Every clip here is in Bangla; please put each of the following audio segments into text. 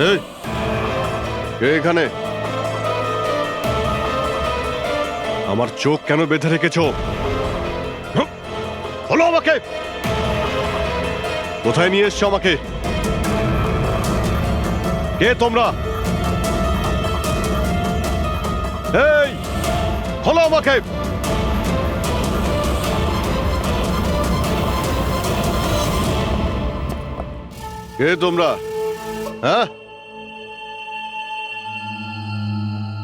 এই, কে এখানে? আমার চোখ কেন বেঁধে রেখেছ? বলো আমাকে, কোথায় নিয়ে এসছো আমাকে? কে তোমরা? এই, বলো আমাকে। কে তোমরা? হ্যাঁ,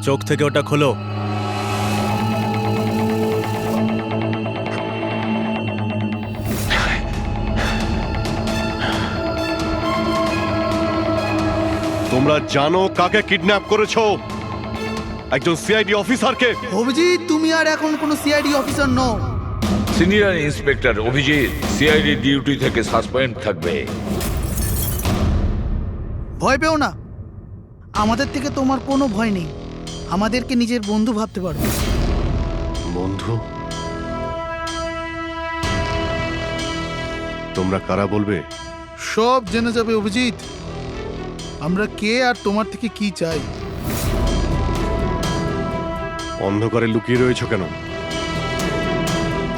চোখ থেকে ওটা খোলো। তোমরা জানো কাকে কিডন্যাপ করেছো? একজন সিআইডি অফিসারকে। অভিজিৎ, তুমি আর এখন কোনো সিআইডি অফিসার নও। Senior inspector Abhijit CID duty থেকে সাসপেন্ড থাকবে। ভয় পেও না, আমাদের থেকে তোমার কোনো ভয় নেই। আমাদেরকে নিজের বন্ধু ভাবতে পারো। বন্ধু? তোমরা কারা বলবে? সব জেনে যাবে অভিজিৎ, আমরা কে আর তোমার থেকে কি চাই। অন্ধকারে লুকিয়ে রয়েছো কেন?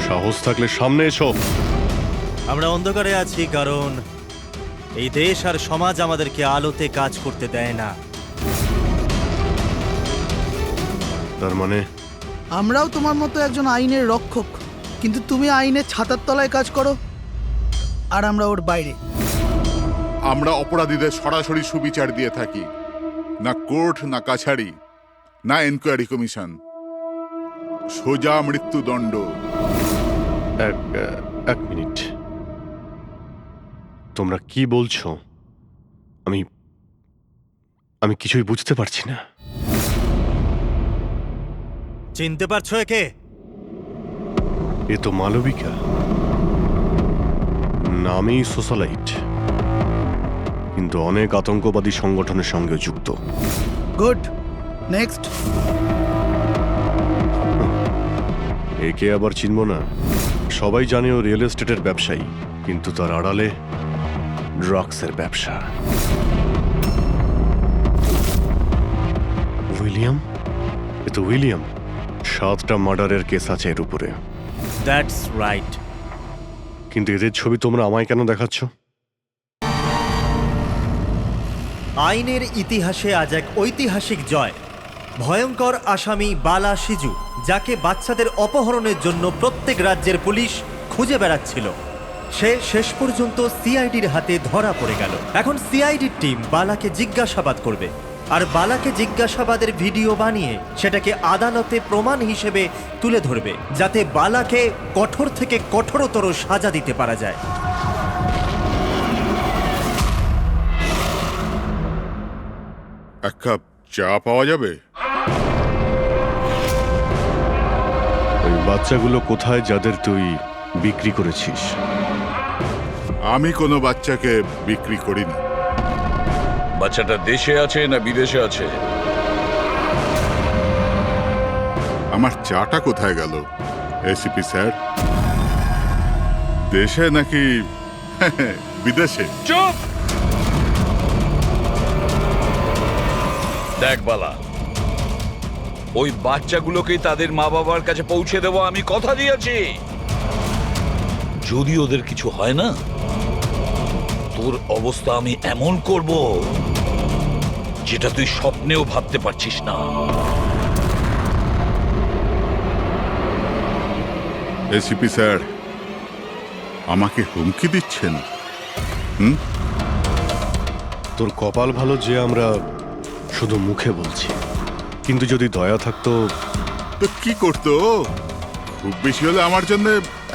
সাহস থাকলে সামনে এসো। আমরা অন্ধকারে আছি কারণ এই দেশ আর সমাজ আমাদেরকে আলোতে কাজ করতে দেয় না। তার মানে আমরাও তোমার মতো একজন আইনের রক্ষক, কিন্তু তুমি আইনের ছাতার তলায় কাজ করো আর আমরা ওর বাইরে। আমরা অপরাধীদের সরাসরি সুবিচার দিয়ে থাকি, না কোর্ট, না কাছারি, না এনকোয়ারি কমিশন, সোজা মৃত্যুদণ্ড। এক মিনিট, তোমরা কি বলছো? আমি কিছুই বুঝতে পারছি না। চিনতে পারছো একে? এ তো মালবিকা, নামেই সোশ্যালাইট, কিন্তু অনেক আতঙ্কবাদী সংগঠনের সঙ্গে যুক্ত। Good, next. একে আবার চিনব না? সবাই জানে ও রিয়েল এস্টেটের ব্যবসায়ী, কিন্তু তার আড়ালে ড্রাগসের ব্যবসা। উইলিয়াম? এ তো উইলিয়াম। 7টা মার্ডারের কেস আছে এর উপরে। That's right. কিন্তু এদের ছবি তোমরা আমায় কেন দেখাচ্ছ? আইনের ইতিহাসে আজ এক ঐতিহাসিক জয়। ভয়ঙ্কর আসামি বালা সিজু, যাকে বাচ্চাদের অপহরণের জন্য প্রত্যেক রাজ্যের পুলিশ খুঁজে বেড়াচ্ছিল, সে শেষ পর্যন্ত সিআইডির হাতে ধরা পড়ে গেল। এখন সিআইডির টিম বালাকে জিজ্ঞাসাবাদ করবে, আর বালাকে জিজ্ঞাসাবাদের ভিডিও বানিয়ে সেটাকে আদালতে প্রমাণ হিসেবে তুলে ধরবে, যাতে বালাকে কঠোর থেকে কঠোরতর সাজা দিতে পারা যায়। এক কাপ চা পাওয়া যাবে? ওই বাচ্চাগুলো কোথায় যাদের তুই বিক্রি করেছিস? আমি কোনো বাচ্চাকে বিক্রি করিনি। বাচ্চাটা দেশে আছে না বিদেশে আছে? আমার চাটা কোথায় গেল এসিপি স্যার? দেশে নাকি বিদেশে? চুপ! দেখ বালা, ওই বাচ্চাগুলোকেই তাদের মা বাবার কাছে পৌঁছে দেবো, আমি কথা দিয়েছি। যদি ওদের কিছু হয় না, তোর অবস্থা আমি এমন করব যেটা তুই স্বপ্নেও ভাবতে পারছিস না। এসিপি স্যার আমাকে হুমকি দিচ্ছেন? তোর কপাল ভালো যে আমরা শুধু মুখে বলছি, কিন্তু যদি দয়া থাকতো। তো কি করতো? খুব বেশি হলে আমার জন্য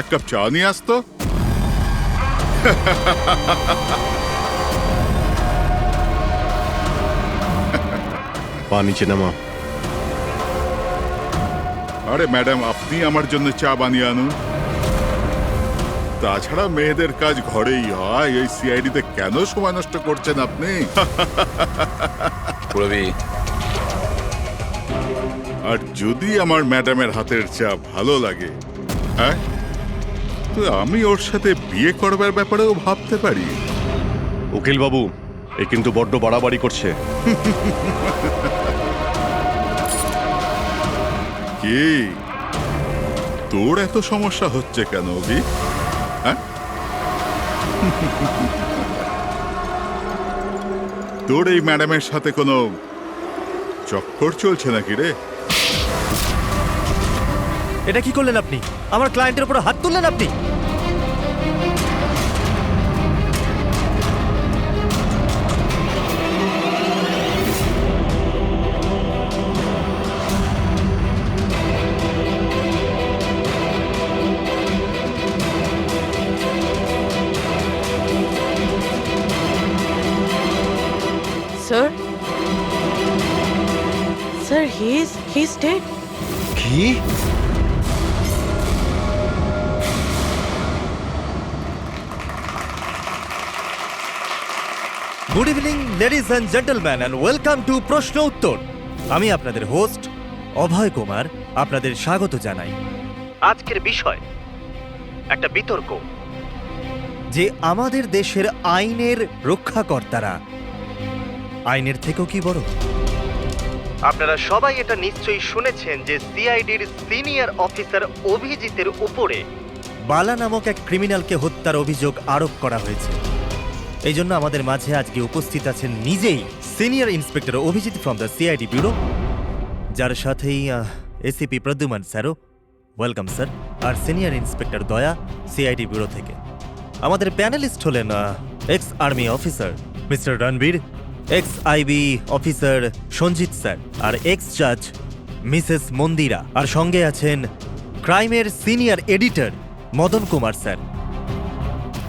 এক কাপ চা নিয়ে আসতো। পা নিচে নামা। আরে ম্যাডাম, আপনি আমার জন্য চা বানিয়ে আনুন। তাছাড়া মেয়েদের কাজ ঘরেই হয়, এই সিআইডিতে কেন সময় নষ্ট করছেন আপনি? প্রবি, আর যদি আমার ম্যাডামের হাতের চা ভালো লাগে, হ্যাঁ, তো আমি ওর সাথে বিয়ে করবার ব্যাপারেও ভাবতে পারি। উকিল বাবু, এ কিন্তু বড্ড বাড়াবাড়ি করছে। কি তোর এত সমস্যা হচ্ছে কেন অভি? হ্যাঁ? তোর এই ম্যাডামের সাথে কোনো চক্কর চলছে নাকি রে? এটা কি করলেন আপনি? আমার ক্লায়েন্টের উপর হাত তুললেন আপনি। Sir? Sir, he's dead. কি? Good evening ladies and gentleman and welcome to প্রশ্ন উত্তর। আমি আপনাদের হোস্ট অভয় কুমার আপনাদের স্বাগত জানাই। আজকের বিষয় একটা বিতর্ক যে আমাদের দেশের আইনের রক্ষাকর্তারা আইনের থেকেও কি বড়। আপনারা সবাই এটা নিশ্চয়ই শুনেছেন যে সিআইডির সিনিয়র অফিসার অভিজিতের উপরে বালা নামক এক ক্রিমিনালকে হত্যার অভিযোগ আরোপ করা হয়েছে। এই জন্য আমাদের মাঝে আজকে উপস্থিত আছেন নিজেই senior inspector Abhijit from the CID bureau, যার সাথেই এসিপি প্রদ্যুমান স্যারও, ওয়েলকাম স্যার, আর senior inspector Daya CID bureau থেকে। আমাদের প্যানেলিস্ট হলেন ex army officer mister Ranbir, ex IB officer Sanjit sir, আর এক্স জাজ মিসেস মন্দিরা, আর সঙ্গে আছেন ক্রাইমের senior editor Madan Kumar sir,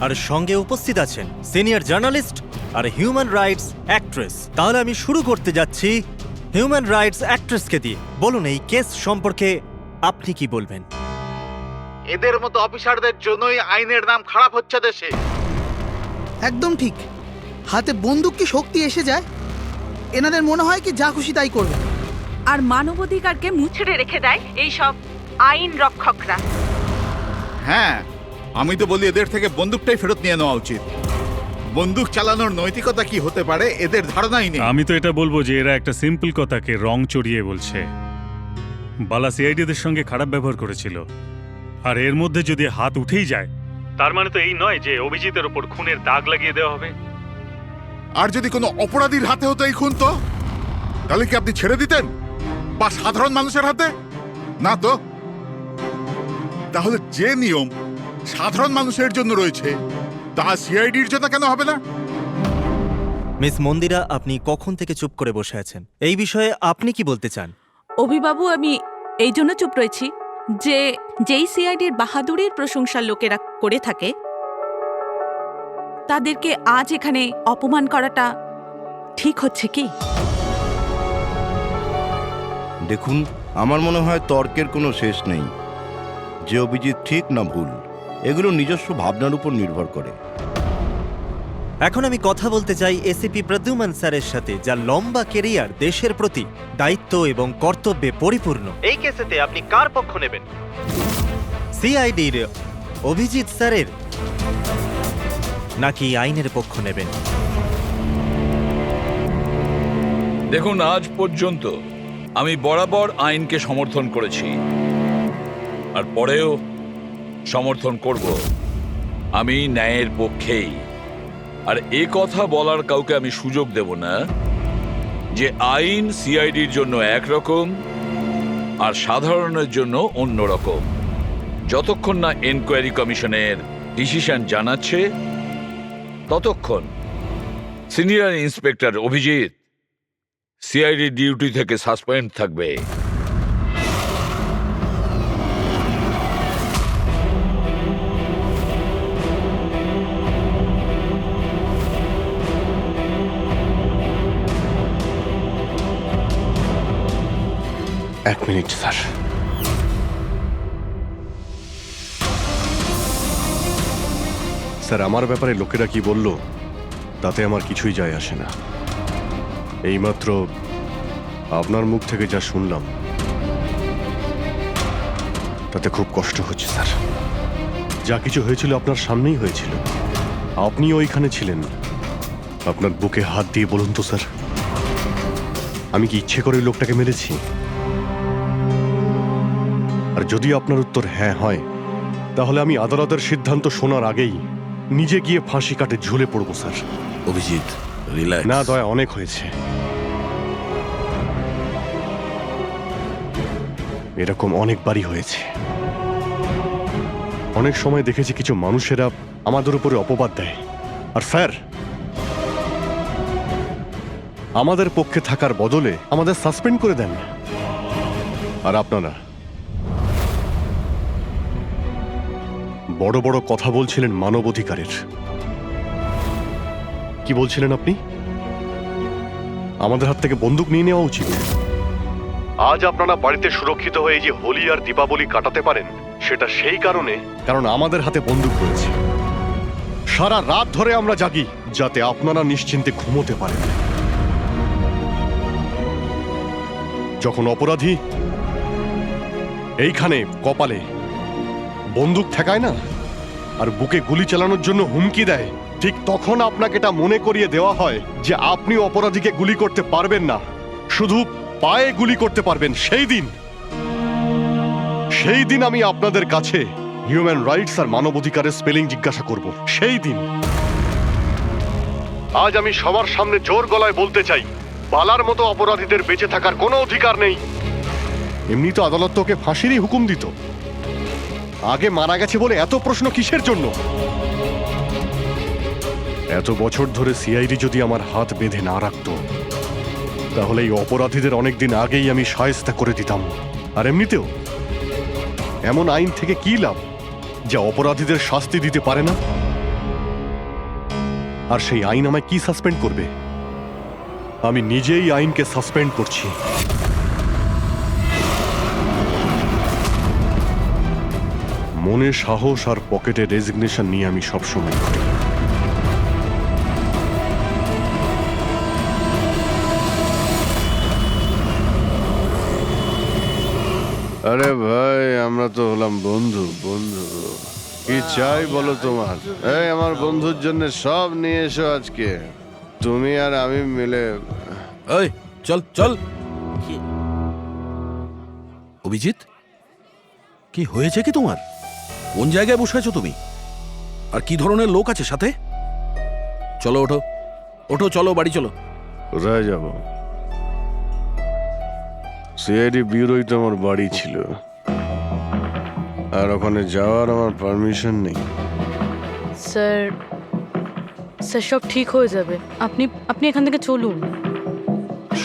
আর সঙ্গে উপস্থিত আছেন সিনিয়র জার্নালিস্ট আর হিউম্যান রাইটস অ্যাক্ট্রেস। তাহলে আমি শুরু করতে যাচ্ছি হিউম্যান রাইটস অ্যাক্ট্রেসকে দিয়ে। বলুন, এই কেস সম্পর্কে আপনি কি বলবেন? এদের মতো অফিসারদের জন্যই আইনের নাম খারাপ হচ্ছে দেশে। একদম ঠিক। হাতে বন্দুক কি শক্তি এসে যায়? এনাদের মনে হয় কি যা খুশি তাই করবে। আর মানবাধিকারকে মুচড়ে রেখে দেয় এই সব আইন রক্ষকরা। হ্যাঁ, আমি তো বলি এদের থেকে বন্দুকটাই ফেরত নিয়ে নেওয়া উচিত। বন্দুক চালানোর নৈতিকতা কি হতে পারে এদের ধারণাই নেই। আমি তো এটা বলবো যে এরা একটা সিম্পল কথাকে রং চড়িয়ে বলছে। বালা সিআইডিদের সঙ্গে খারাপ ব্যবহার করেছিল, আর এর মধ্যে যদি হাত উঠেই যায় তার মানে তো এই নয় যে অভিজিতের ওপর খুনের দাগ লাগিয়ে দেওয়া হবে। আর যদি কোনো অপরাধীর হাতে হতো এই খুন, তো তাহলে কি আপনি ছেড়ে দিতেন? বা সাধারণ মানুষের হাতে? না তো। তাহলে যে নিয়ম সাধারণ মানুষের জন্য রয়েছে তা সিআইডির জন্য কেন হবে না? মিস মন্দিরা, আপনি কখন থেকে চুপ করে বসে আছেন? এই বিষয়ে আপনি কি বলতে চান? অভিবাবু, আমি এই জন্য চুপ রয়েছি যে যেই সিআইডির বাহাদুরির প্রশংসা লোকেরা করে থাকে তাদেরকে আজ এখানে অপমান করাটা ঠিক হচ্ছে কি? দেখুন, আমার মনে হয় তর্কের কোনো শেষ নেই। যে অভিজিৎ ঠিক না ভুল, এগুলো নিজস্ব ভাবনার উপর নির্ভর করে। এখন আমি কথা বলতে চাই এসিপি প্রদ্যুমান স্যারের সাথে, যার লম্বা কেরিয়ার দেশের প্রতি দায়িত্ব এবং কর্তব্যে পরিপূর্ণ। এই কেসেতে আপনি কার পক্ষ নেবেন? সিআইডির অভিজিৎ স্যারের নাকি আইনের পক্ষ নেবেন? দেখুন, আজ পর্যন্ত আমি বরাবর আইনকে সমর্থন করেছি, আর পরেও সমর্থন করব। আমি ন্যায়ের পক্ষেই। আর এ কথা বলার কাউকে আমি সুযোগ দেব না যে আইন সিআইডির জন্য একরকম আর সাধারণের জন্য অন্যরকম। যতক্ষণ না এনকোয়ারি কমিশনের ডিসিশন জানাচ্ছে ততক্ষণ senior inspector Abhijit CID duty থেকে সাসপেন্ড থাকবে। এক মিনিট স্যার। স্যার, আমার ব্যাপারে লোকেরা কি বলল তাতে আমার কিছুই যায় আসে না। এইমাত্র আপনার মুখ থেকে যা শুনলাম তাতে খুব কষ্ট হচ্ছে স্যার। যা কিছু হয়েছিল আপনার সামনেই হয়েছিল, আপনি ওইখানে ছিলেন। আপনার বুকে হাত দিয়ে বলুন তো স্যার, আমি কি ইচ্ছে করে ওই লোকটাকে মেরেছি? আর যদি আপনার উত্তর হ্যাঁ হয়, তাহলে আমি আদালতের সিদ্ধান্ত শোনার আগেই নিজে গিয়ে ফাঁসি কাটে ঝুলে পড়বো স্যার। অভিজিৎ, রিল্যাক্স। না দয়া, অনেক হয়েছে। এরকম অনেকবারই হয়েছে। অনেক সময় দেখেছি কিছু মানুষেরা আমাদের উপরে অপবাদ দেয়, আর স্যার আমাদের পক্ষে থাকার বদলে আমাদের সাসপেন্ড করে দেন। আর আপনারা বড় বড় কথা বলছিলেন মানবাধিকারের। কি বলছিলেন আপনি? আমাদের হাত থেকে বন্দুক নিয়ে নেওয়া উচিত। আজ আপনারা বাড়িতে সুরক্ষিত হয়ে যে হোলি আর দীপাবলি কাটাতে পারেন, সেটা সেই কারণ আমাদের হাতে বন্দুক রয়েছে। সারা রাত ধরে আমরা জাগি যাতে আপনারা নিশ্চিন্তে ঘুমোতে পারেন। যখন অপরাধী এইখানে কপালে বন্দুক ঠেকায় না আর বুকে গুলি চালানোর জন্য হুমকি দেয়, ঠিক তখন আপনাকে এটা মনে করিয়ে দেওয়া হয় যে আপনি অপরাধীকে গুলি করতে পারবেন না, শুধু পায়ে গুলি করতে পারবেন। সেই দিন আমি আপনাদের কাছে হিউম্যান রাইটস আর মানবাধিকারের স্পেলিং জিজ্ঞাসা করব। সেই দিন। আজ আমি সবার সামনে জোর গলায় বলতে চাই, বালার মতো অপরাধীদের বেঁচে থাকার কোনো অধিকার নেই। এমনি তো আদালত তোকে ফাঁসিরই হুকুম দিত। আগে মারা গেছে বলে এত প্রশ্ন কিসের জন্য? এত বছর ধরে সিআইডি যদি আমার হাত বেঁধে না রাখতো, তাহলে এই অপরাধীদের অনেকদিন আগেই আমি শায়েস্তা করে দিতাম। আর এমনিতেও এমন আইন থেকে কি লাভ যা অপরাধীদের শাস্তি দিতে পারে না? আর সেই আইন আমায় কি সাসপেন্ড করবে? আমি নিজেই আইনকে সাসপেন্ড করছি। মনে সাহস আর পকেটে রেজিগনেশন নিয়ে আমি সবসময় ঘুরি। আরে ভাই, আমরা তো হলাম বন্ধু। কি চাই বলো তোমার? এই আমার বন্ধুর জন্য সব নিয়ে এসো আজকে, তুমি আর আমি মিলে। এই চল চল। অভিজিৎ, কি হয়েছে কি তোমার? কোন জায়গায় বসে আছো তুমি? আর কি ধরনের লোক আছে সাথে? চলো ওঠো ওঠো, চলো বাড়ি চলো। কোথায় যাব? সিআইডি ব্যুরোই তো আমার বাড়ি ছিল, আর ওখানে যাওয়ার আমার পারমিশন নেই। স্যার, সব ঠিক হয়ে যাবে। আপনি এখান থেকে চলুন।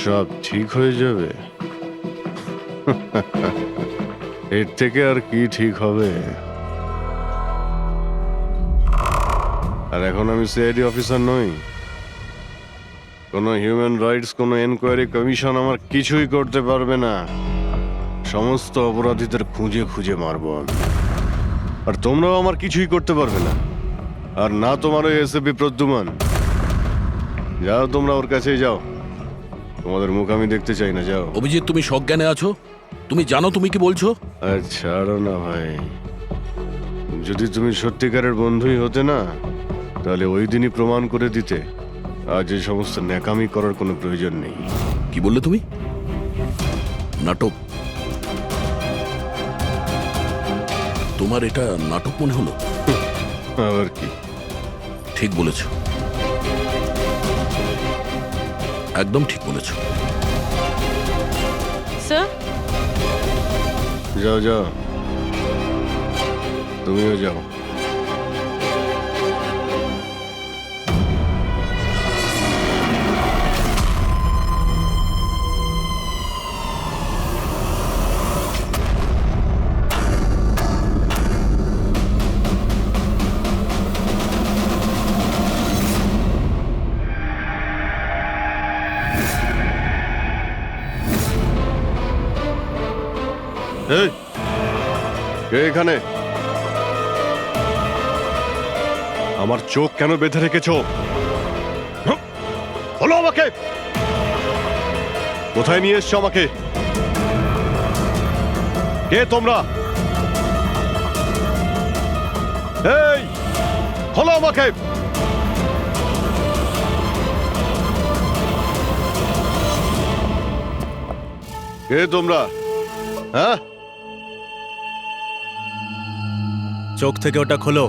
সব ঠিক হয়ে যাবে? এর থেকে আর কি ঠিক হবে? আর এখন আমি সিআইডি অফিসার নই। কোনো হিউম্যান রাইটস, কোনো এনকোয়ারি কমিশন আমার কিছুই করতে পারবে না। সমস্ত অপরাধীদের খুঁজে খুঁজে মারবো আমি। আর তোমরাও আমার কিছুই করতে পারবে না। আর না তোমার ওই এসএপি প্রদ্যুমান। যাও, তোমরা ওর কাছেই যাও। তোমাদের মুখ আমি দেখতে চাই না, যাও। অভিজিৎ, তুমি সজ্ঞানে আছো? তুমি জানো তুমি কি বলছো? ছাড়ো না ভাই। যদি তুমি সত্যিকারের বন্ধুই হতে না, তাহলে ওই দিনই প্রমাণ করে দিতে আজ এই সমস্ত ন্যাকামি করার কোনো প্রয়োজন নেই। কি বললে তুমি? নাটক? তোমার এটা নাটক মনে হলো? আবার কি? ঠিক বলেছ, একদম ঠিক বলেছ। স্যার, যাও যাও, তুমিও যাও। এই, কে এখানে? আমার চোখ কেন বেঁধে রেখেছ? বলো আমাকে, কোথায় নিয়ে এসছো আমাকে? কে তোমরা? এই, বলো আমাকে। কে তোমরা? হ্যাঁ, চোখ থেকে ওটা খোলো।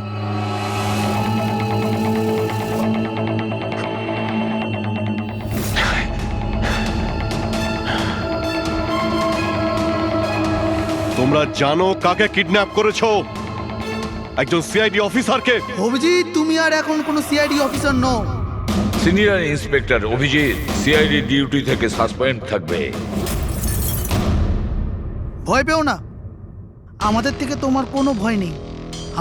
তোমরা জানো কাকে কিডন্যাপ করেছো? একজন সিআইডি অফিসারকে। অভিজিৎ, তুমি আর এখন কোনো সিআইডি অফিসার নও। Senior inspector Abhijit CID duty থেকে সাসপেন্ড থাকবে। ভয় পেও না, আমাদের থেকে তোমার কোনো ভয় নেই।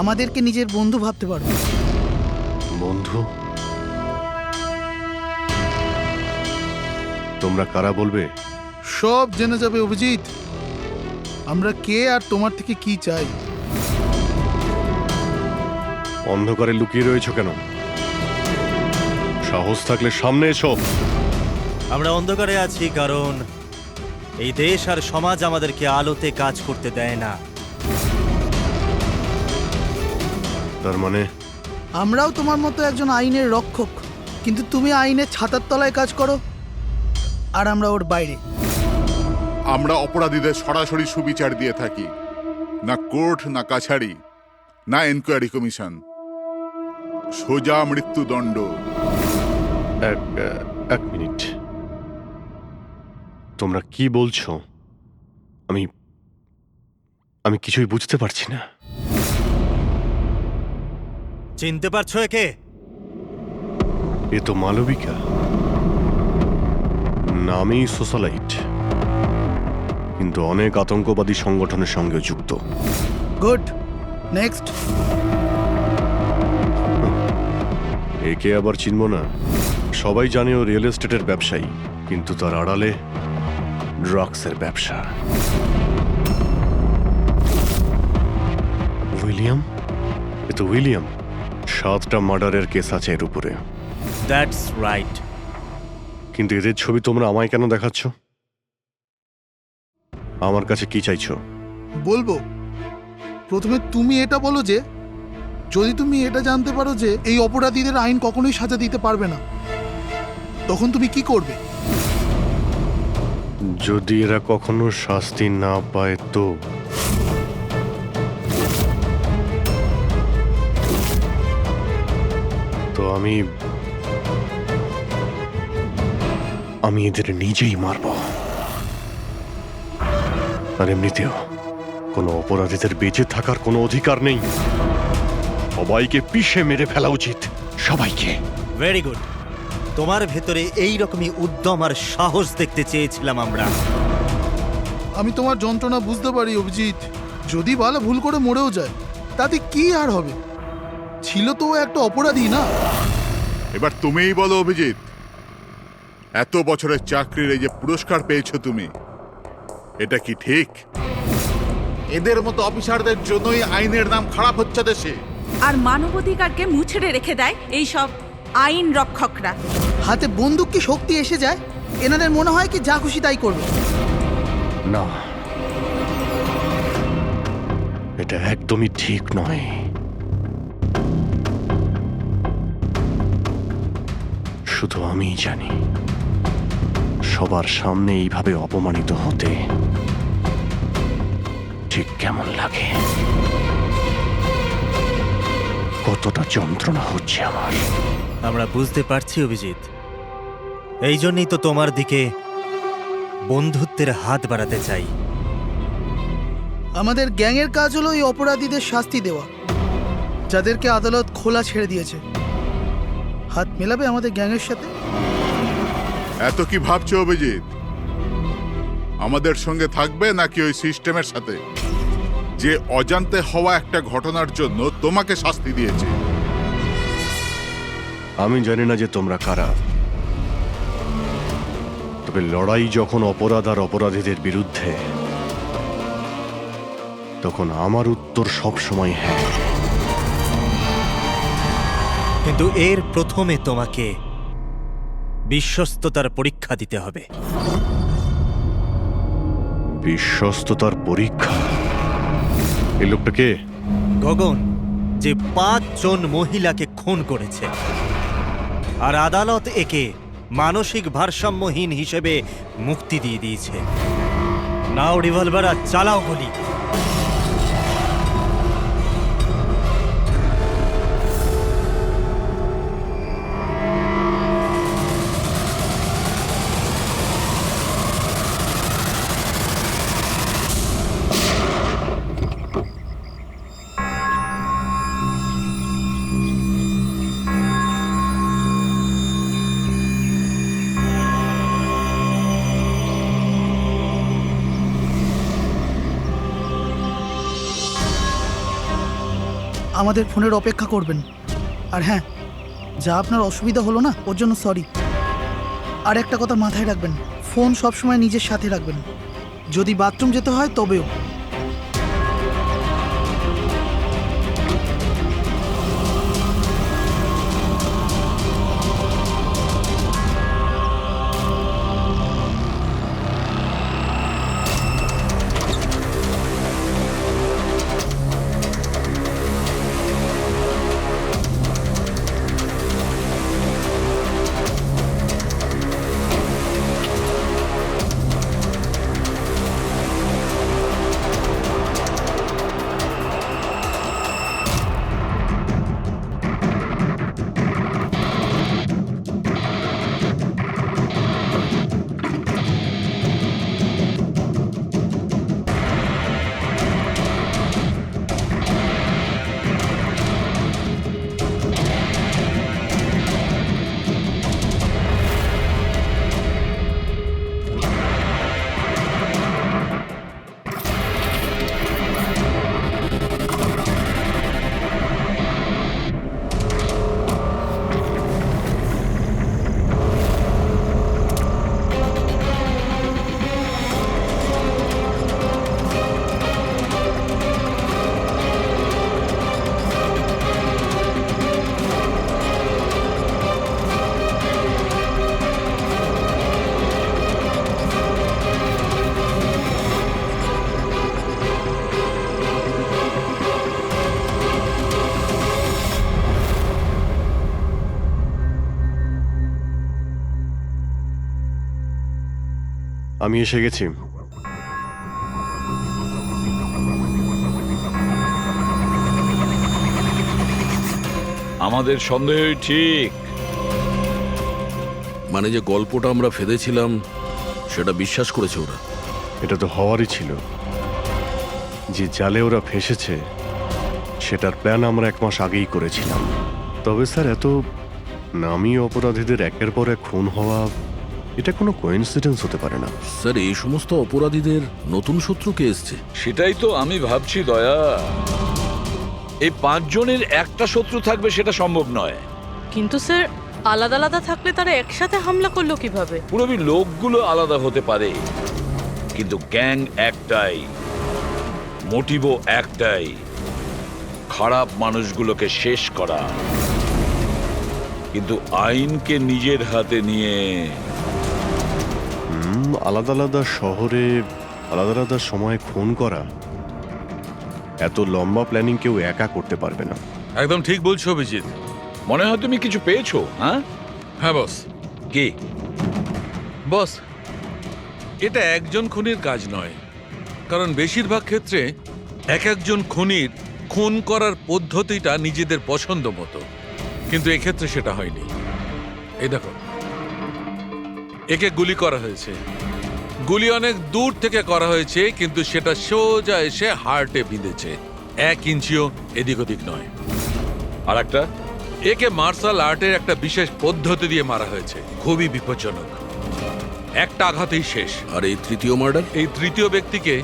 আমাদেরকে নিজের বন্ধু ভাবতে পারো। বন্ধু? তোমরা কারা বলবে? সব জেনে যাবে অভিজিৎ, আমরা কে আর তোমার থেকে কি চাই। অন্ধকারে লুকিয়ে রয়েছো কেন? সাহস থাকলে সামনে এসো। আমরা অন্ধকারে আছি কারণ এই দেশ আর সমাজ আমাদেরকে আলোতে কাজ করতে দেয় না। তার মানে আমরাও তোমার মতো একজন আইনের রক্ষক, কিন্তু তুমি আইনের ছাতার তলায় কাজ করো আর আমরা ওর বাইরে। আমরা অপরাধীদের সরাসরি সুবিচার দিয়ে থাকি, না কোর্ট, না কাছারি, না এনকোয়ারি কমিশন, সোজা মৃত্যুদণ্ড। এক মিনিট, তোমরা কি বলছো? আমি কিছুই বুঝতে পারছি না। চিনতে পারছো একে? এ তো মালবিকা, নামেই সোশ্যালাইট, কিন্তু অনেক আতঙ্কবাদী সংগঠনের সঙ্গে যুক্ত। Good, next. একে আবার চিনব না? সবাই জানে ও রিয়েল এস্টেটের ব্যবসায়ী, কিন্তু তার আড়ালে ড্রাগসের ব্যবসা। উইলিয়াম? এ তো উইলিয়াম। 7টা মার্ডারের কেস আছে এর উপরে। That's right. কিন্তু এদের ছবি তোমরা আমায় কেন দেখাচ্ছ? আমার কাছে কি চাইছো? বলবো, প্রথমে তুমি এটা বলো যে যদি তুমি এটা জানতে পারো যে এই অপরাধীদের আইন কখনোই সাজা দিতে পারবে না, তখন তুমি কি করবে? যদি এরা কখনো শাস্তি না পায় তো? তো আমি এদের নিজেই মারব। আর এমনিতেও কোনো অপরাধীদের বেঁচে থাকার কোনো অধিকার নেই। সবাইকে পিষে মেরে ফেলা উচিত, সবাইকে। Very good. তোমার ভেতরে এই রকমই উদ্যম আর সাহস দেখতে চেয়েছিলাম আমরা। আমি তোমার যন্ত্রণা বুঝতে পারি অভিজিৎ। যদি বালা ভুল করে মরেও যায় তাতে কি আর হবে? ছিল তো ও একটা অপরাধী, না? এবার তুমিই বলো অভিজিৎ, এত বছরের চাকরির এই যে পুরস্কার পেয়েছো তুমি, এটা কি ঠিক? এদের মতো অফিসারদের জন্যই আইনের নাম খারাপ হচ্ছে দেশে। আর মানবাধিকারকে মুছড়ে রেখে দেয় এই সব আইন রক্ষকরা। হাতে বন্দুক কি শক্তি এসে যায়? এনাদের মনে হয় কি যা খুশি তাই করবে। না, এটা একদমই ঠিক নয়। শুধু আমিই জানি সবার সামনে এইভাবে অপমানিত হতে ঠিক কেমন লাগে, কতটা যন্ত্রণা হচ্ছে আমার। আমরা বুঝতে পারছি অভিজিৎ, এই জন্যই তো তোমার দিকে বন্ধুত্বের হাত বাড়াতে চাই। আমাদের গ্যাংয়ের কাজ হলো এই অপরাধীদের শাস্তি দেওয়া, যাদেরকে আদালত খোলা ছেড়ে দিয়েছে। হাত মেলাবে আমাদের গ্যাংয়ের সাথে? এত কি ভাবছো অভিজিৎ? আমাদের সঙ্গে থাকবে নাকি ওই সিস্টেমের সাথে, যে অজান্তে হওয়া একটা ঘটনার জন্য তোমাকে শাস্তি দিয়েছে? আমি জানি না যে তোমরা কারা, তবে লড়াই যখন অপরাধ আর অপরাধীদের বিরুদ্ধে, তখন আমার উত্তর সবসময় হ্যাঁ। কিন্তু এর প্রথমে তোমাকে বিশ্বস্ততার পরীক্ষা দিতে হবে। বিশ্বস্ততার পরীক্ষা? এই লোকটা কে? গগন, যে 5 জন মহিলাকে খুন করেছে, আর আদালত একে মানসিক ভারসাম্যহীন হিসেবে মুক্তি দিয়ে দিয়েছে। নাও রিভলভার আর চালাও গুলি। আমাদের ফোনের অপেক্ষা করবেন। আর হ্যাঁ, যা আপনার অসুবিধা হলো না ওর জন্য সরি। আর একটা কথা মাথায় রাখবেন, ফোন সবসময় নিজের সাথে রাখবেন, যদি বাথরুম যেতে হয় তবেও। আমি এসে গেছি। আমাদের সন্দেহই ঠিক। মানে যে গল্পটা আমরা ফেদেছিলাম সেটা বিশ্বাস করেছে ওরা। এটা তো হওয়ারই ছিল। যে জালে ওরা ফেসেছে সেটার প্ল্যান আমরা 1 মাস আগেই করেছিলাম। তবে স্যার, এত নামী অপরাধীদের একের পর এক খুন হওয়া, এটা কোনো কোইন্সিডেন্স হতে পারে না। স্যার, এই সমস্ত অপরাধীদের নতুন শত্রু কে এসছে? সেটাই তো আমি ভাবছি দয়া। এই 5 জনের একটা শত্রু থাকবে সেটা সম্ভব নয়। কিন্তু স্যার, আলাদা আলাদা থাকলে তারা একসাথে হামলা করলো কিভাবে? পুরোপুরি লোকগুলো আলাদা হতে পারে, কিন্তু গ্যাং একটাই, মোটিভও একটাই, খারাপ মানুষগুলোকে শেষ করা। কিন্তু আইনকে নিজের হাতে নিয়ে আলাদা আলাদা শহরে আলাদা আলাদা সময় খুন করা, এত লম্বা প্ল্যানিং কেউ একা করতে পারবে না। একদম ঠিক বলছো অভিজিৎ। মনে হয় তুমি কিছু পেয়েছো। হ্যাঁ হ্যাঁ বস। কি বস, এটা একজন খুনির কাজ নয়, কারণ বেশিরভাগ ক্ষেত্রে এক একজন খুনির খুন করার পদ্ধতিটা নিজেদের পছন্দ মতো, কিন্তু এক্ষেত্রে সেটা হয়নি। এই দেখো, একে গুলি করা হয়েছে, গুলি অনেক দূর থেকে করা হয়েছে, কিন্তু সেটা সোজা এসে হার্টে বিঁধেছে, 1 ইঞ্চিও এদিক ওদিক নয়। আর একটা, একে মার্শাল আর্টের একটা বিশেষ পদ্ধতি দিয়ে মারা হয়েছে, খুবই বিপজ্জনক, একটা আঘাতেই শেষ। আর এই তৃতীয় মার্ডার, এই তৃতীয় ব্যক্তিকে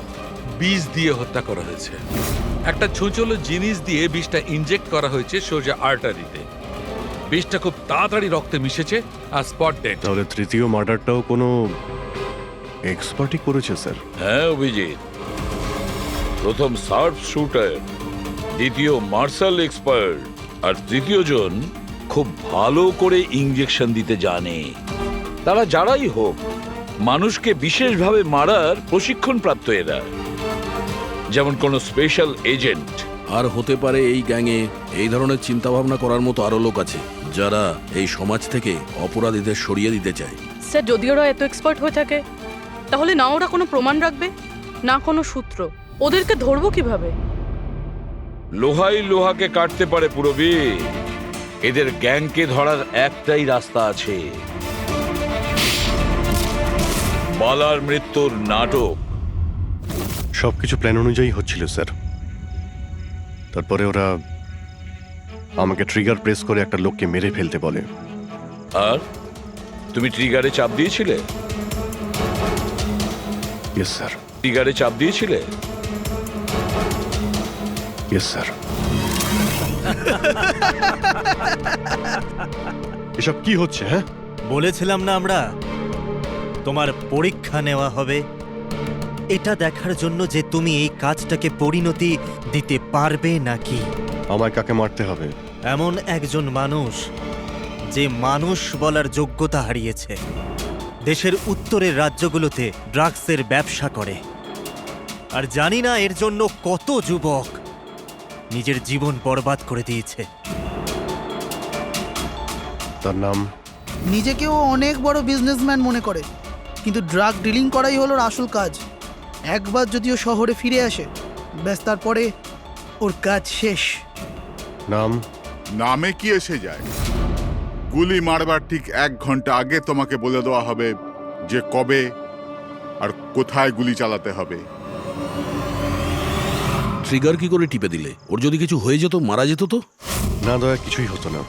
বিষ দিয়ে হত্যা করা হয়েছে। একটা ছোঁচলো জিনিস দিয়ে বিষটা ইনজেক্ট করা হয়েছে সোজা আর্টারিতে। বিষটা খুব তাড়াতাড়ি রক্তে মিশেছে আর স্পট ডেড। তাহলে তৃতীয় মার্ডারটাও কোনো এক্সপার্টই করেছে স্যার? হ্যাঁ অভিজিৎ, প্রথম শার্প শুটার, দ্বিতীয় মার্শাল এক্সপার্ট, আর তৃতীয় জন খুব ভালো করে ইঞ্জেকশন দিতে জানে। তারা যারাই হোক, মানুষকে বিশেষভাবে মারার প্রশিক্ষণ প্রাপ্ত এরা, যেমন কোন স্পেশাল এজেন্ট। আর হতে পারে এই গ্যাংয়ে এই ধরনের চিন্তা ভাবনা করার মতো আরো লোক আছে, যারা এই সমাজ থেকে অপরাধীদের সরিয়ে দিতে চায়। স্যার, যদি ওরা এত এক্সপার্ট হয়ে থাকে, তাহলে না ওরা কোনো প্রমাণ রাখবে? না কোনো সূত্র। ওদেরকে ধরবো কিভাবে? লোহাই লোহাকে কাটতে পারে পুরবী। এদের গ্যাংকে ধরার একটাই রাস্তা আছে, বালার মৃত্যুর নাটক। সবকিছু প্ল্যান অনুযায়ী হচ্ছিল স্যার। তারপরে ওরা আমাকে ট্রিগার প্রেস করে একটা লোককে মেরে ফেলতে বলে। আর তুমি ট্রিগারে চাপ দিয়েছিলে? Yes sir. ট্রিগারে চাপ দিয়েছিলে? Yes sir. এসব কি হচ্ছে? হ্যাঁ, বলেছিলাম না আমরা তোমার পরীক্ষা নেওয়া হবে, এটা দেখার জন্য যে তুমি এই কাজটাকে পরিণতি দিতে পারবে নাকি। আমায় কাকে মারতে হবে? এমন একজন মানুষ যে মানুষ বলার যোগ্যতা হারিয়েছে, দেশের উত্তরের রাজ্যগুলোতে ড্রাগসের ব্যবসা করে, আর জানি না এর জন্য কত যুবক নিজের জীবন বরবাদ করে দিয়েছে। তার নাম? নিজেকেও অনেক বড় বিজনেসম্যান মনে করে, কিন্তু ড্রাগ ডিলিং করাই হলো ওর আসল কাজ। একবার যদি ও শহরে ফিরে আসে, ব্যাস তারপরে ওর কাজ শেষ। নাম? নামে কি এসে যায়? গুলি মারবার ঠিক 1 ঘন্টা আগে তোমাকে বলে দেওয়া হবে যে কবে আর কোথায় গুলি চালাতে হবে। ট্রিগার কি করে টিপে দিলে? ওর যদি কিছু হয়ে যেত, মারা যেত তো? না দয়া, কিছুই হতো না।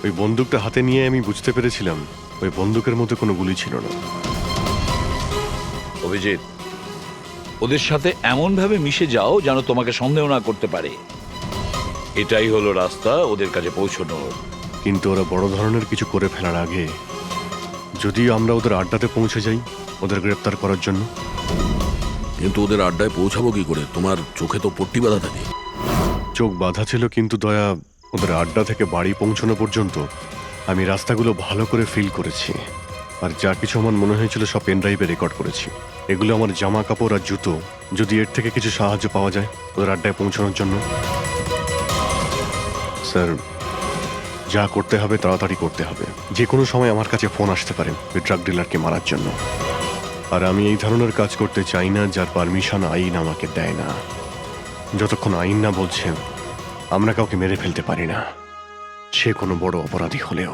ওই বন্দুকটা হাতে নিয়ে আমি বুঝতে পেরেছিলাম ওই বন্দুকের মধ্যে কোনো গুলি ছিল না। অভিজিৎ, ওদের সাথে এমন ভাবে মিশে যাও যেন তোমাকে সন্দেহ না করতে পারে। এটাই হলো রাস্তা ওদের কাছে পৌঁছানোর। কিন্তু ওরা বড় ধরনের কিছু করে ফেলার আগে যদি আমরা ওদের আড্ডাতে পৌঁছে যাই ওদের গ্রেপ্তার করার জন্য। কিন্তু ওদের আড্ডায় পৌঁছাবো কি করে? তোমার চোখে তো পট্টি বাঁধা থাকে। চোখ বাঁধা ছিল, কিন্তু দয়া, ওদের আড্ডা থেকে বাড়ি পৌঁছানো পর্যন্ত আমি রাস্তাগুলো ভালো করে ফিল করেছি। আর যা কিছু আমার মনে হয়েছিল সব পেন ড্রাইভে রেকর্ড করেছি। এগুলো আমার জামা কাপড় আর জুতো। যদি এর থেকে কিছু সাহায্য পাওয়া যায় ওদের আড্ডায় পৌঁছানোর জন্য। স্যার, যা করতে হবে তাড়াতাড়ি করতে হবে। যে কোনো সময় আমার কাছে ফোন আসতে পারে ওই ড্রাগ ডিলারকে মারার জন্য। আর আমি এই ধরনের কাজ করতে চাই না যার পারমিশন আইন আমাকে দেয় না। যতক্ষণ আইন না বলছে আমরা কাউকে মেরে ফেলতে পারি না, সে কোনো বড় অপরাধী হলেও।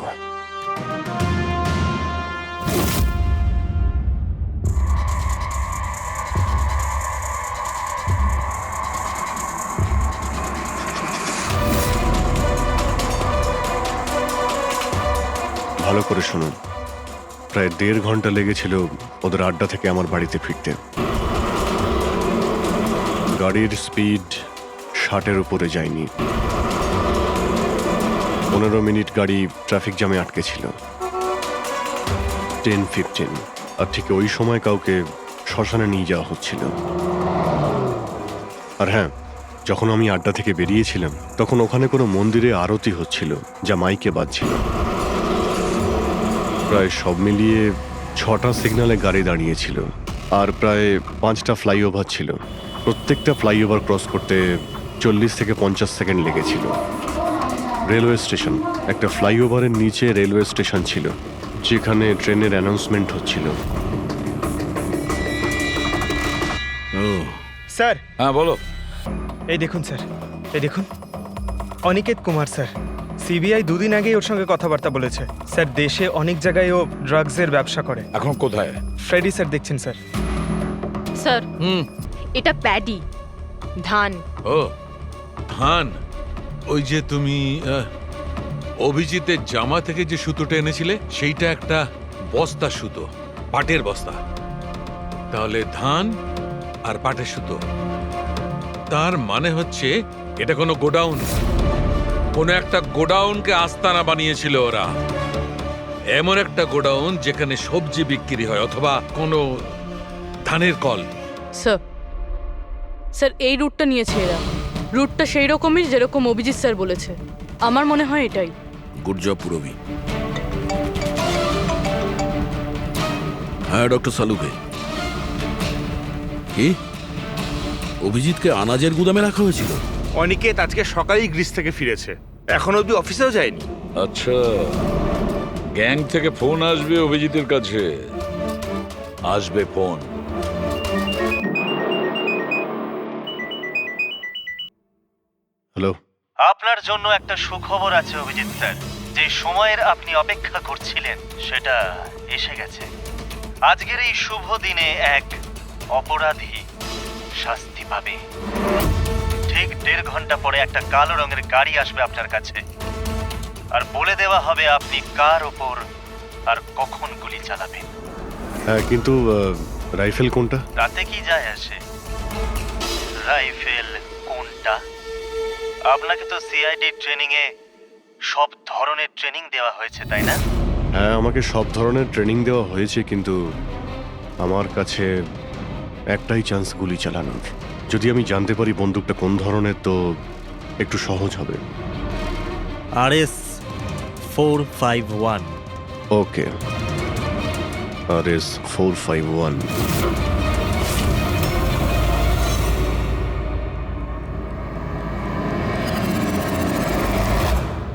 ভালো করে শুনুন, প্রায় 1.5 ঘন্টা লেগেছিল ওদের আড্ডা থেকে আমার বাড়িতে ফিরতে। গাড়ির স্পিড 60-এর উপরে যায়নি। 15 মিনিট গাড়ি ট্রাফিক জ্যামে আটকে ছিল। 10-15, আর ঠিক ওই সময় কাউকে শ্মশানে নিয়ে যাওয়া হচ্ছিল। আর হ্যাঁ, যখন আমি আড্ডা থেকে বেরিয়েছিলাম তখন ওখানে কোনো মন্দিরে আরতি হচ্ছিল যা মাইকে বাজছিল। প্রায় সব মিলিয়ে 6টা সিগন্যালে গাড়ি দাঁড়িয়েছিল, আর প্রায় 5টা ফ্লাইওভার ছিল। প্রত্যেকটা ফ্লাইওভার ক্রস করতে 40 থেকে 50 সেকেন্ড লেগেছিল। রেলওয়ে স্টেশন, একটা ফ্লাইওভারের নিচে রেলওয়ে স্টেশন ছিল যেখানে ট্রেনের অ্যানাউন্সমেন্ট হচ্ছিল। স্যার। হ্যাঁ বলো। এই দেখুন স্যার, এই দেখুন, অনিকেত কুমার স্যার। সিবিআই 2 দিন আগেই ওর সঙ্গে কথাবার্তা বলেছে। স্যার, দেশে অনেক জায়গায় ও ড্রাগসের ব্যবসা করে। এখন কোথায়? ফ্রেডি স্যার দেখছেন স্যার। স্যার, এটা প্যাডি, ধান। ও ধান। ওই যে তুমি অভিজিতের জামা থেকে যে সুতোটা এনেছিলে সেইটা একটা বস্তা সুতো, পাটের বস্তা। তাহলে ধান আর পাটের সুতো, তার মানে হচ্ছে এটা কোনো গোডাউন, কোনো একটা গোডাউনকে আস্তানা বানিয়েছিল ওরা। এমন একটা গোডাউন যেখানে সবজি বিক্রি হয় অথবা কোনো ধানের কল। স্যার, স্যার এই রুটটা নিয়েছে এরা। রুটটা সেই রকমই যেরকম অভিজিৎ স্যার বলেছে। আমার মনে হয় এটাই। Good job Purabi. হ্যাঁ ডক্টর সালুকে। কি অভিজিৎকে আনাজের গুদামে রাখা হয়েছিল? অনিকেত আজকে সকালেই গ্রিস থেকে ফিরেছে, এখন অব্দি অফিসেও যায়নি। আচ্ছা, গ্যাং থেকে ফোন আসবে অভিজিতের কাছে। আসবে ফোন। হ্যালো। আপনার জন্য একটা সুখবর আছে অভিজিৎ স্যার। যে সময়ের আপনি অপেক্ষা করছিলেন সেটা এসে গেছে। আজকের এই শুভ দিনে এক অপরাধী শাস্তি পাবে। ঠিক 1.5 ঘন্টা পরে একটা কালো রঙের গাড়ি আসবে আপনার কাছে, আর বলে দেওয়া হবে আপনি কার ওপর আর কখন গুলি চালাবেন। হ্যাঁ, কিন্তু রাইফেল কোনটা? তাতে কি যায় আসে রাইফেল কোনটা? আপনাকে তো সিআইডি ট্রেনিং এ সব ধরনের ট্রেনিং দেওয়া হয়েছে, তাই না? হ্যাঁ, আমাকে সব ধরনের ট্রেনিং দেওয়া হয়েছে, কিন্তু আমার কাছে একটাই চান্স গুলি চালানোর। যদি আমি জানতে পারি বন্দুকটা কোন ধরনের, তো একটু সহজ হবে। RS 451। ওকে, RS 451।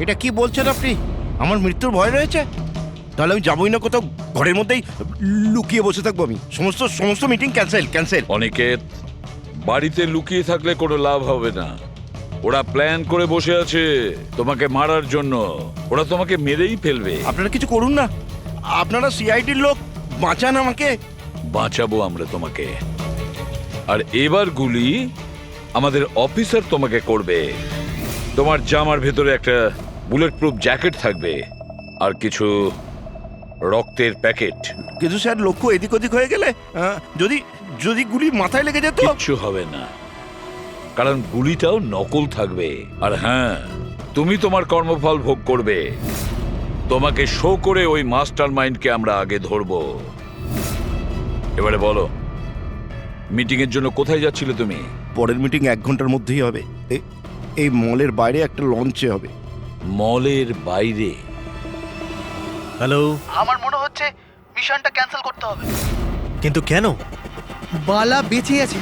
এটা কি বলছেন আপনি? আমার মৃত্যুর ভয় রয়েছে? তাহলে আমি যাবই না কোথাও, ঘরের মধ্যেই লুকিয়ে বসে থাকবো। আমি সমস্ত মিটিং ক্যান্সেল। অনিকেত, বাড়িতে লুকিয়ে থাকলে কোনো লাভ হবে না। ওরা প্ল্যান করে বসে আছে তোমাকে মারার জন্য। ওরা তোমাকে মেরেই ফেলবে। আপনারা কিছু করুন না, আপনারা সিআইডির লোক, বাঁচান আমাকে। বাঁচাবো আমরা তোমাকে। আর এবার গুলি আমাদের অফিসার তোমাকে করবে। তোমার জামার ভেতরে একটা বুলেট প্রুফ জ্যাকেট থাকবে আর কিছু রক্তের প্যাকেট। কিন্তু স্যার, লক্ষ্য এদিক ওদিক হয়ে গেলে যদি গুলি মাথায় লেগে যেত? কিচ্ছু হবে না, কারণ গুলিটাও নকল থাকবে। আর হ্যাঁ, তুমি তোমার কর্মফল ভোগ করবে। তোমাকে শো করে ওই মাস্টার মাইন্ডকে আমরা আগে ধরবো। এবারে বলো, মিটিং এর জন্য কোথায় যাচ্ছিলে তুমি? পরের মিটিং 1 ঘন্টার মধ্যেই হবে। এই মলের বাইরে একটা লঞ্চে হবে। মলের বাইরে? হ্যালো, আমার মনে হচ্ছে মিশনটা ক্যান্সেল করতে হবে। কিন্তু কেন? বালা বেঁচে আছে।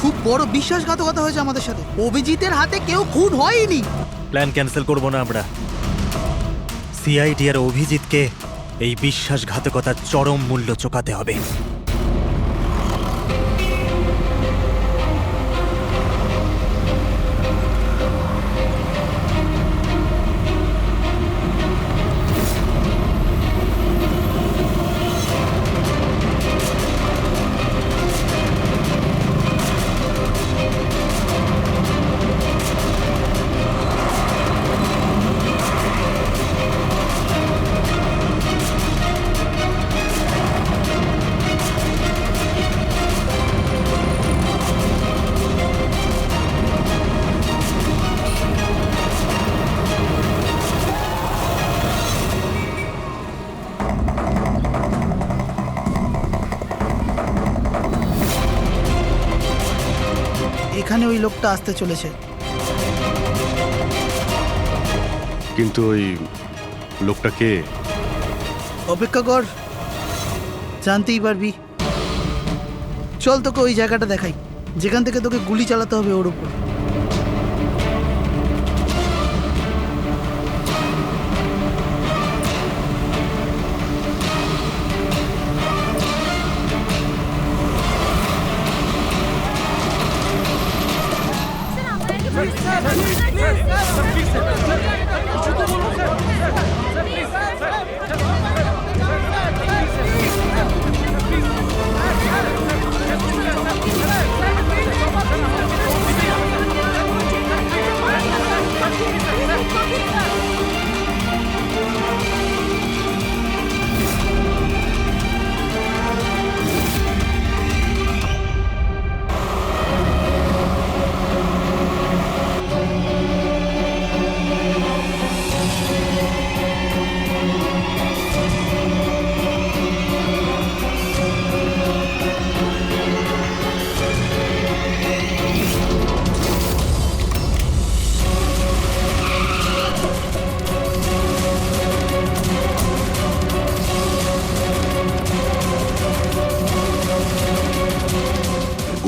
খুব বড় বিশ্বাসঘাতকতা হয়েছে আমাদের সাথে। অভিজিতের হাতে কেউ খুন হয়নি। প্ল্যান ক্যান্সেল করব না আমরা। সিআইডি আর অভিজিৎকে এই বিশ্বাসঘাতকতার চরম মূল্য চোকাতে হবে। এখানে ওই লোকটা আসতে চলেছে। কিন্তু ওই লোকটা কে? অপেক্ষা কর, জানতেই পারবি। চল তোকে ওই জায়গাটা দেখাই, যেখান থেকে তোকে গুলি চালাতে হবে ওর উপর।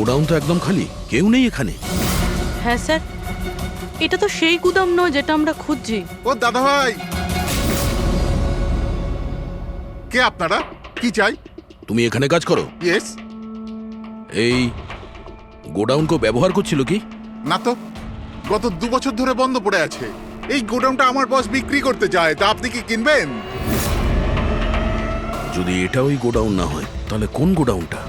গোডাউন তো একদম খালি, কেউ নেই এখানে। হ্যাঁ স্যার, এটা তো সেই গুদাম নয় যেটা আমরা খুঁজছি। ও দাদা ভাই, কে আপনারা? কি চাই? তুমি এখানে কাজ করো? ইয়েস। এই গোডাউন কেউ ব্যবহার করছিল কি? না তো, গত 2 বছর ধরে বন্ধ পড়ে আছে। এই গোডাউনটা আমার বস বিক্রি করতে চায়, তা আপনি কি কিনবেন? যদি এটা ওই গোডাউন না হয় তাহলে কোন গোডাউনটা?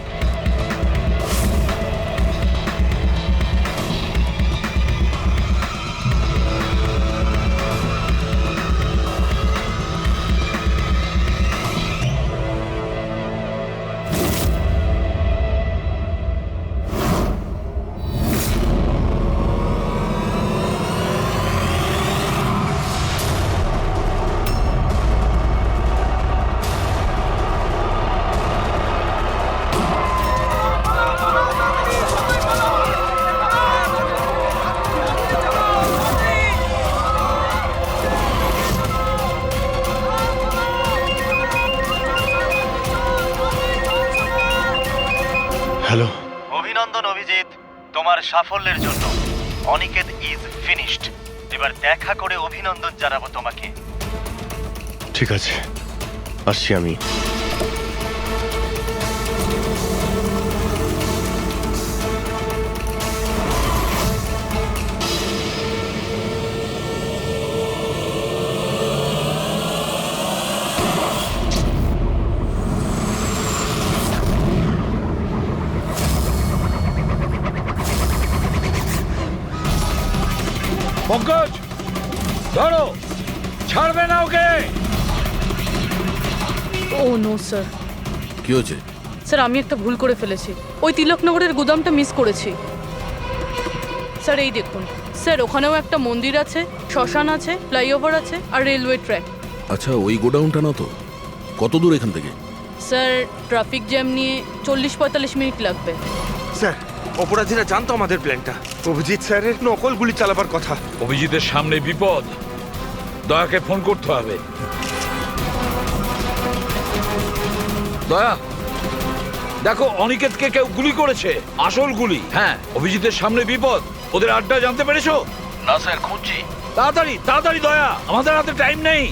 হ্যালো। অভিনন্দন অভিজিৎ, তোমার সাফল্যের জন্য। Aniket is finished. এবার দেখা করে অভিনন্দন জানাবো তোমাকে। ঠিক আছে, আসছি আমি। পঙ্কজ, ধরো, ছাড়বে না ওকে। ও নো স্যার। কি হয়েছে? স্যার আমি একটা ভুল করে ফেলেছি, ওই তিলকনগরের গুদামটা মিস করেছি। স্যার এই দেখুন স্যার, ওখানেও একটা মন্দির আছে, শ্মশান আছে, ফ্লাইওভার আছে আর রেলওয়ে ট্র্যাক। আচ্ছা, ওই গোডাউনটা না তো? কত দূর এখান থেকে? স্যার ট্রাফিক জ্যাম নিয়ে 40-45 মিনিট লাগবে। স্যার, অপরাধীরা জানতো আমাদের প্ল্যানটা। অভিজিৎ স্যারের নকল গুলি চালাবার কথা। অভিজিতের সামনে বিপদ, দয়াকে ফোন করতে হবে। দয়া, দেখো অনিকেতকে কেউ গুলি করেছে, আসল গুলি। হ্যাঁ, অভিজিতের সামনে বিপদ। ওদের আড্ডা জানতে পেরেছো? না স্যার, খুঁজছি। তাড়াতাড়ি তাড়াতাড়ি দয়া, আমাদের হাতে টাইম নেই।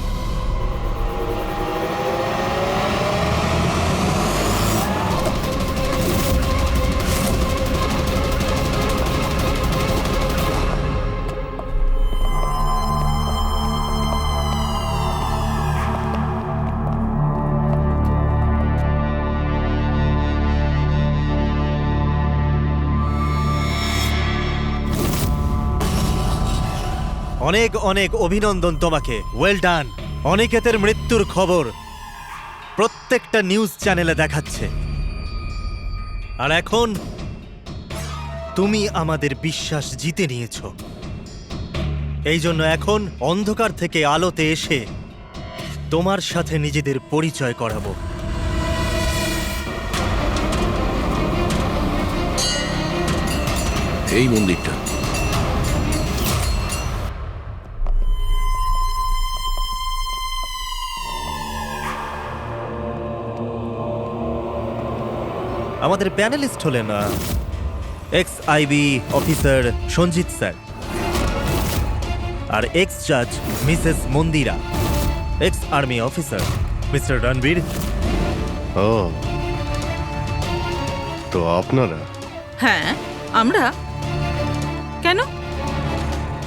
অনেক অনেক অভিনন্দন তোমাকে। Well done. অনিকেতের মৃত্যুর খবর প্রত্যেকটা নিউজ চ্যানেলে দেখাচ্ছে, আর এখন তুমি আমাদের বিশ্বাস জিতে নিয়েছো। এই জন্য এখন অন্ধকার থেকে আলোতে এসে তোমার সাথে নিজেদের পরিচয় করাবো। এই মন্দিরটা। আমাদের প্যানেলিস্ট হলেন ex IB officer Sanjit sir, আর এক্স জাজ missus Mandira, ex army officer mister Ranbir. ও, তো আপনারা? হ্যাঁ আমরা। কেন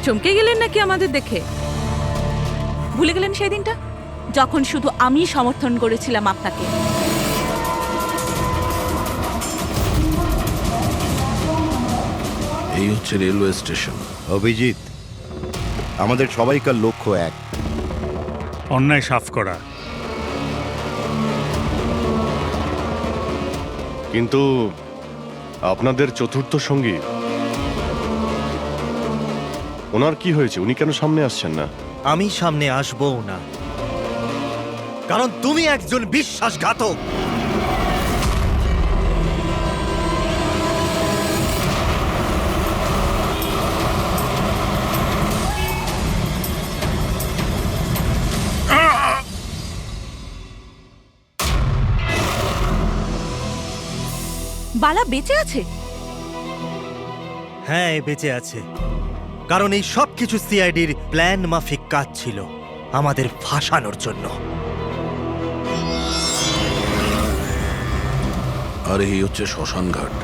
চমকে গেলেন নাকি আমাদের দেখে? ভুলে গেলেন সেই দিনটা যখন শুধু আমি সমর্থন করেছিলাম আপনাকে? এই হচ্ছে রেলওয়ে স্টেশন। অভিজিৎ, আমাদের সবাইকার লক্ষ্য এক, অন্যায় সাফ করা। কিন্তু আপনাদের চতুর্থ সঙ্গী, ওনার কি হয়েছে? উনি কেন সামনে আসছেন না? আমি সামনে আসবো না, কারণ তুমি একজন বিশ্বাসঘাতক। বালা বেঁচে আছে? হ্যাঁ, এ বেঁচে আছে, কারণ এই সব কিছু সিআইডির প্ল্যান মাফিক কাজ ছিল আমাদের ফাঁসানোর জন্য। আর এই হচ্ছে শ্মশান ঘাট।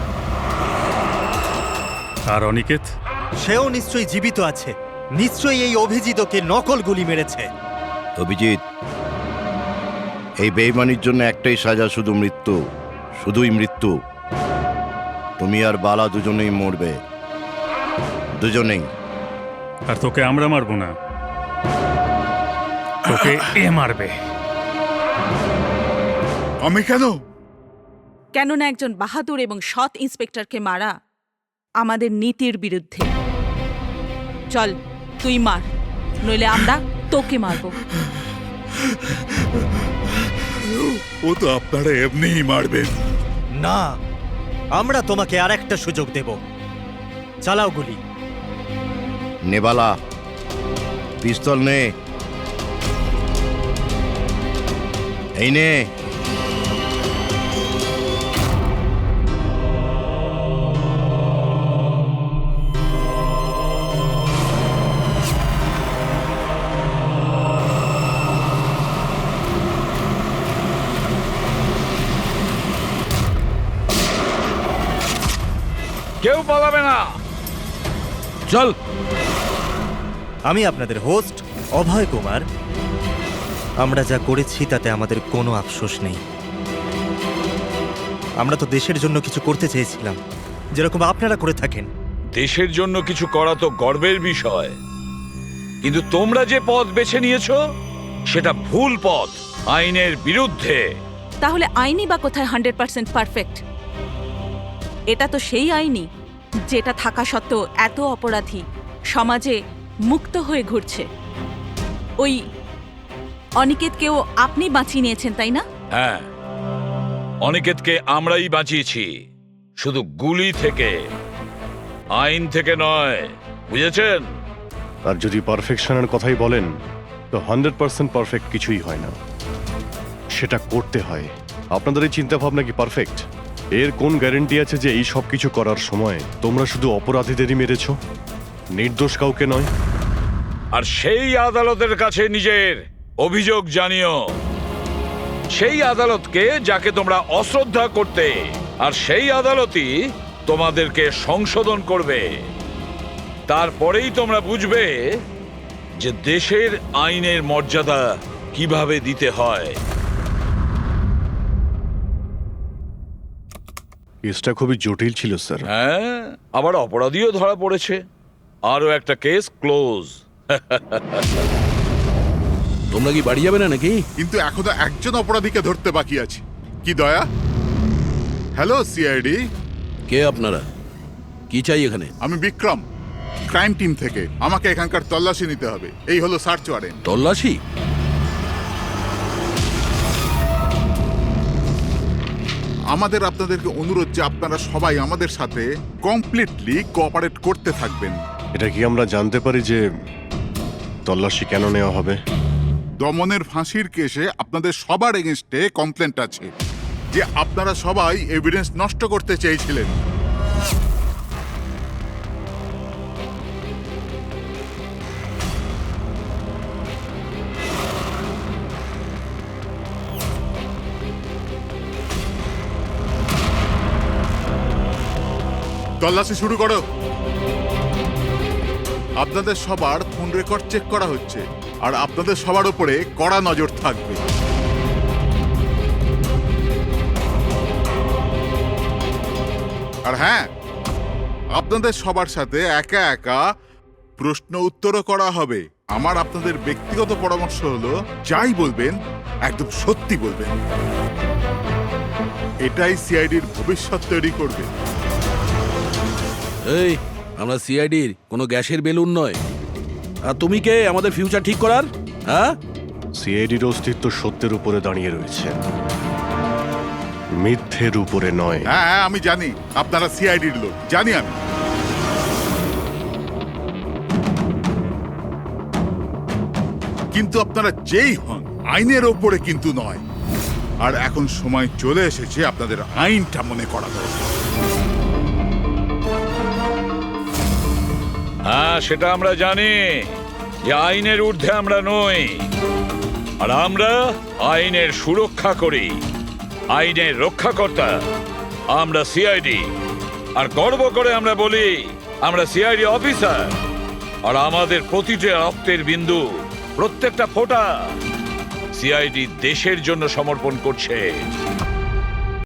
আর অনিকেত? সেও নিশ্চয়ই জীবিত আছে, নিশ্চয়ই এই অভিজিৎকে নকল গুলি মেরেছে। অভিজিৎ, এই বেইমানির জন্য একটাই সাজা, শুধু মৃত্যু, শুধুই মৃত্যু। তুমি আর বালা দুজনেই মরবে, দুজনেই। আর তোকে আমরা মারবো না, তোকে এ মারবে। আমি কেন? কেননা একজন বাহাদুর এবং সৎ ইন্সপেক্টরকে মারা আমাদের নীতির বিরুদ্ধে। চল, তুই মার, নইলে আমরা তোকে মারবো। ও তো আপনারা এমনিই মারবেন। না, আমরা তোমাকে আর একটা সুযোগ দেব। চালাও গুলি। নেবালা, পিস্তল নে। এই নে। কেউ পালাবে না, চল। আমি আপনাদের হোস্ট অভয় কুমার। আমরা যা করেছি তাতে আমাদের কোনো আফসোস নেই। আমরা তো দেশের জন্য কিছু করতে চেয়েছিলাম, যেরকম আপনারা করে থাকেন। দেশের জন্য কিছু করা তো গর্বের বিষয়, কিন্তু তোমরা যে পথ বেছে নিয়েছো সেটা ভুল পথ, আইনের বিরুদ্ধে। তাহলে আইনই বা কোথায় 100% পারফেক্ট? এটা তো সেই আইনই যেটা থাকা সত্ত্বেও এত অপরাধী সমাজে মুক্ত হয়ে ঘুরছে। ওই অনিকেতকেও আপনি বাঁচিয়ে নিয়েছেন, তাই না? হ্যাঁ, অনিকেতকে আমরাই বাঁচিয়েছি, শুধু গুলি থেকে, আইন থেকে নয়, বুঝেছেন? আর যদি পারফেকশনের কথাই বলেন, তো 100% পারফেক্ট কিছুই হয় না, সেটা করতে হয়। আপনাদের এই চিন্তা ভাবনা কি পারফেক্ট? এর কোন গ্যারেন্টি আছে যে এই সব কিছু করার সময় তোমরা শুধু অপরাধীদেরই মেরেছ, নির্দোষ কাউকে নয়? আর সেই আদালতের কাছে নিজের অভিযোগ জানিও, সেই আদালতকে যাকে তোমরা অশ্রদ্ধা করতে, আর সেই আদালতই তোমাদেরকে সংশোধন করবে। তারপরেই তোমরা বুঝবে যে দেশের আইনের মর্যাদা কিভাবে দিতে হয়। কেসটা খুবই জটিল ছিল স্যার। হ্যাঁ, আবার অপরাধীও ধরা পড়েছে, আরো একটা কেস ক্লোজ। তোমরা কি বাড়ি যাবে না নাকি? কিন্তু এখনো একজন অপরাধীকে ধরতে বাকি আছে। কি দয়া? Hello CID. কে আপনারা? কি চাই এখানে? আমি বিক্রম, ক্রাইম টিম থেকে। আমাকে এখানকার তল্লাশি নিতে হবে। এই হলো সার্চ ওয়ারেন্ট। তল্লাশি? আমাদের আপনাদেরকে অনুরোধ যে আপনারা সবাই আমাদের সাথে কমপ্লিটলি কোঅপারেট করতে থাকবেন। এটা কি আমরা জানতে পারি যে তল্লাশি কেন নেওয়া হবে? দমনের ফাঁসির কেসে আপনাদের সবার এগেনস্টে কমপ্লেন্ট আছে যে আপনারা সবাই এভিডেন্স নষ্ট করতে চেয়েছিলেন। তল্লাশি শুরু করো। আপনাদের সবার ফোন রেকর্ড চেক করা হচ্ছে, আর আপনাদের সবার উপরে কড়া নজর থাকবে। আর হ্যাঁ, আপনাদের সবার সাথে একা একা প্রশ্ন উত্তরও করা হবে। আমার আপনাদের ব্যক্তিগত পরামর্শ হলো, যাই বলবেন একদম সত্যি বলবেন। এটাই সিআইডির ভবিষ্যৎ তৈরি করবে। এই, আমরা সিআইডির কোনো গ্যাসের বেলুন নয়। আর তুমি কে আমাদের ফিউচার ঠিক করার? হ্যাঁ, সিআইডির অস্তিত্ব সত্যের উপরে দাঁড়িয়ে রয়েছে, মিথ্যের উপরে নয়। হ্যাঁ হ্যাঁ, আমি জানি আপনারা সিআইডির লোক, জানি আমি। কিন্তু আপনারা যেই হন, আইনের ওপরে কিন্তু নয়। আর এখন সময় চলে এসেছে আপনাদের আইনটা মনে করা দরকার। হ্যাঁ, সেটা আমরা জানি যে আইনের ঊর্ধ্বে আমরা নই, আর আমরা আইনের সুরক্ষা করি, আইনের রক্ষাকর্তা। আমরা সিআইডি, আর গর্ব করে আমরা বলি আমরা সিআইডি অফিসার। আর আমাদের প্রতিটা রক্তের বিন্দু, প্রত্যেকটা ফোঁটা সিআইডি দেশের জন্য সমর্পণ করছে।